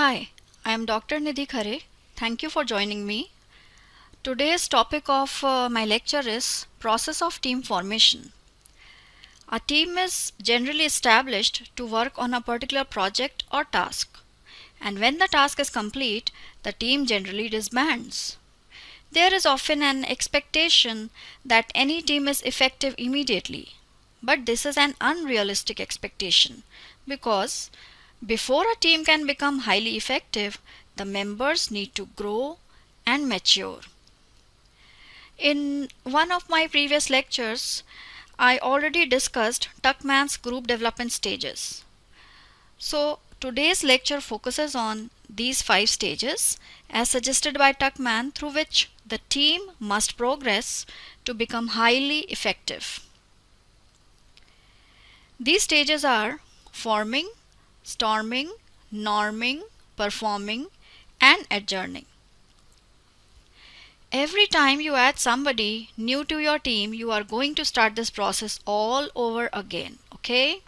Hi, I am Dr. Nidhi Khare. Thank you for joining me. Today's topic of my lecture is process of team formation. A team is generally established to work on a particular project or task, and when the task is complete, the team generally disbands. There is often an expectation that any team is effective immediately, but this is an unrealistic expectation because before a team can become highly effective, the members need to grow and mature. In one of my previous lectures, I already discussed Tuckman's group development stages. So today's lecture focuses on these 5 stages as suggested by Tuckman through which the team must progress to become highly effective. These stages are forming, storming, norming, performing, and adjourning. Every time you add somebody new to your team, you are going to start this process all over again, okay?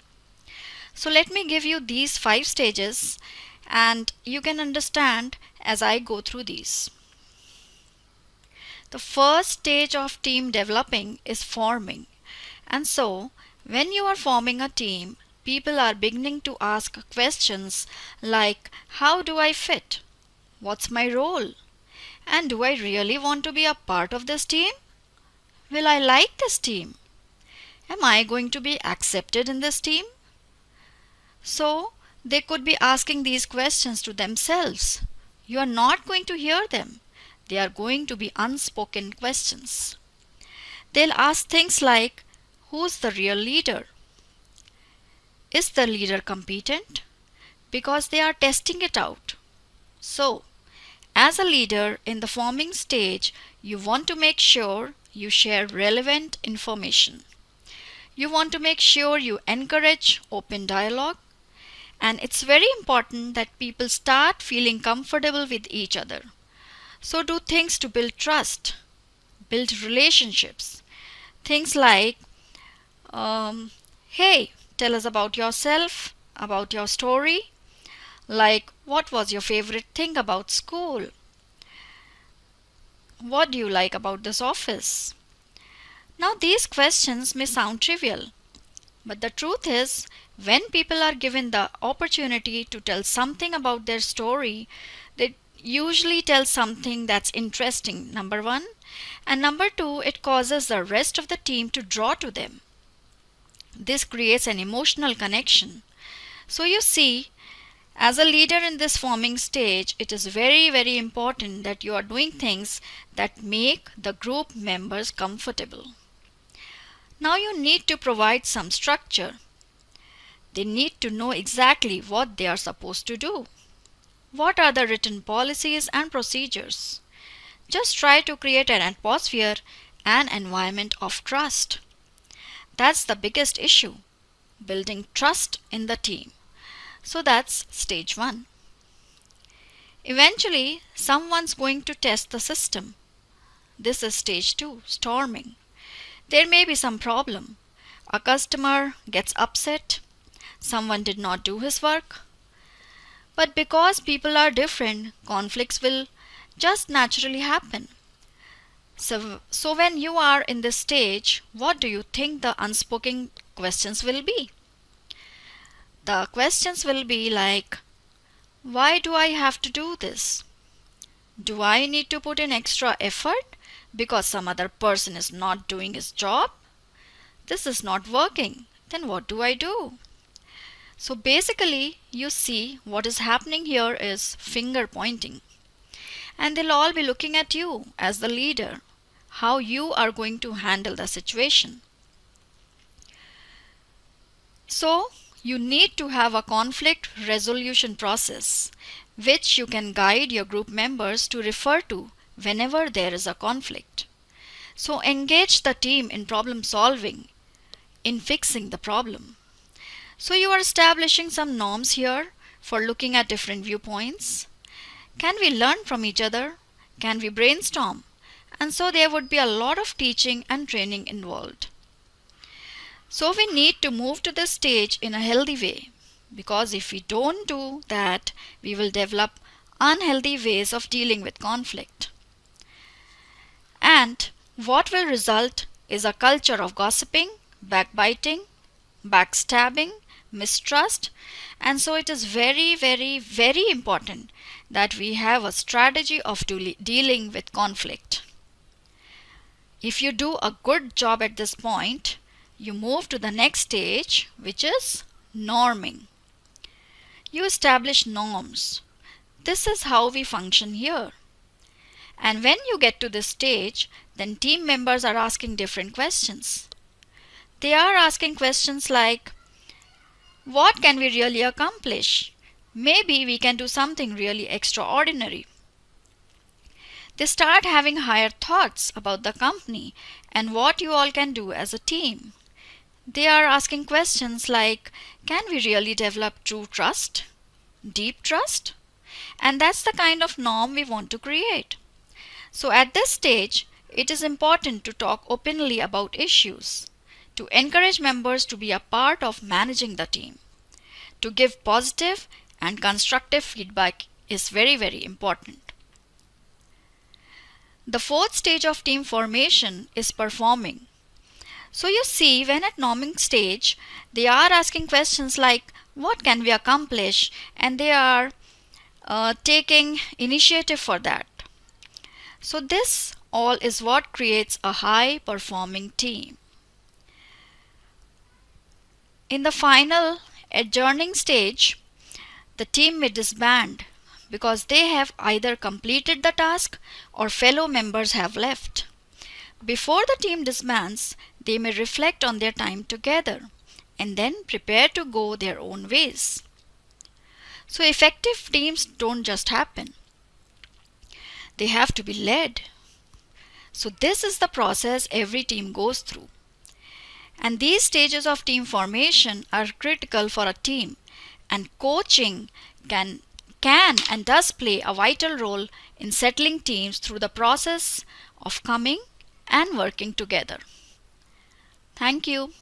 So let me give you these 5 stages and you can understand as I go through these. The first stage of team developing is forming. And so, when you are forming a team, people are beginning to ask questions like, how do I fit? What's my role? And do I really want to be a part of this team? Will I like this team? Am I going to be accepted in this team? So, they could be asking these questions to themselves. You are not going to hear them. They are going to be unspoken questions. They'll ask things like, who's the real leader? Is the leader competent? Because they are testing it out. So, as a leader in the forming stage, you want to make sure you share relevant information. You want to make sure you encourage open dialogue. And it's very important that people start feeling comfortable with each other. So do things to build trust, build relationships. Things like, hey, tell us about yourself, about your story. Like, what was your favorite thing about school? What do you like about this office? Now, these questions may sound trivial, but the truth is, when people are given the opportunity to tell something about their story, they usually tell something that's interesting, number one. And number two, it causes the rest of the team to draw to them. This creates an emotional connection. So you see, as a leader in this forming stage, it is very, very important that you are doing things that make the group members comfortable. Now you need to provide some structure. They need to know exactly what they are supposed to do. What are the written policies and procedures? Just try to create an atmosphere and environment of trust. That's the biggest issue, building trust in the team. So that's stage 1. Eventually, someone's going to test the system. This is stage 2, storming. There may be some problem. A customer gets upset. Someone did not do his work. But because people are different, conflicts will just naturally happen. So when you are in this stage, what do you think the unspoken questions will be? The questions will be like, why do I have to do this? Do I need to put in extra effort because some other person is not doing his job? This is not working. Then what do I do? So basically, you see what is happening here is finger pointing. And they'll all be looking at you as the leader, how you are going to handle the situation. So, you need to have a conflict resolution process, which you can guide your group members to refer to whenever there is a conflict. So, engage the team in problem solving, in fixing the problem. So you are establishing some norms here for looking at different viewpoints. Can we learn from each other? Can we brainstorm? And so there would be a lot of teaching and training involved. So we need to move to this stage in a healthy way. because if we don't do that, we will develop unhealthy ways of dealing with conflict. And what will result is a culture of gossiping, backbiting, backstabbing, mistrust, and so it is very, very, very important that we have a strategy of dealing with conflict. If you do a good job at this point, you move to the next stage, which is norming. You establish norms. This is how we function here. And when you get to this stage, then team members are asking different questions. They are asking questions like, what can we really accomplish? Maybe we can do something really extraordinary. They start having higher thoughts about the company and what you all can do as a team. They are asking questions like, can we really develop true trust? Deep trust? And that's the kind of norm we want to create. So at this stage, it is important to talk openly about issues, to encourage members to be a part of managing the team. To give positive and constructive feedback is very, very important. The fourth stage of team formation is performing. So you see, when at norming stage, they are asking questions like, what can we accomplish? And they are taking initiative for that. So this all is what creates a high performing team. In the final adjourning stage, the team may disband because they have either completed the task or fellow members have left. Before the team disbands, they may reflect on their time together and then prepare to go their own ways. So effective teams don't just happen. They have to be led. So this is the process every team goes through. And these stages of team formation are critical for a team, and coaching can and does play a vital role in settling teams through the process of coming and working together. Thank you.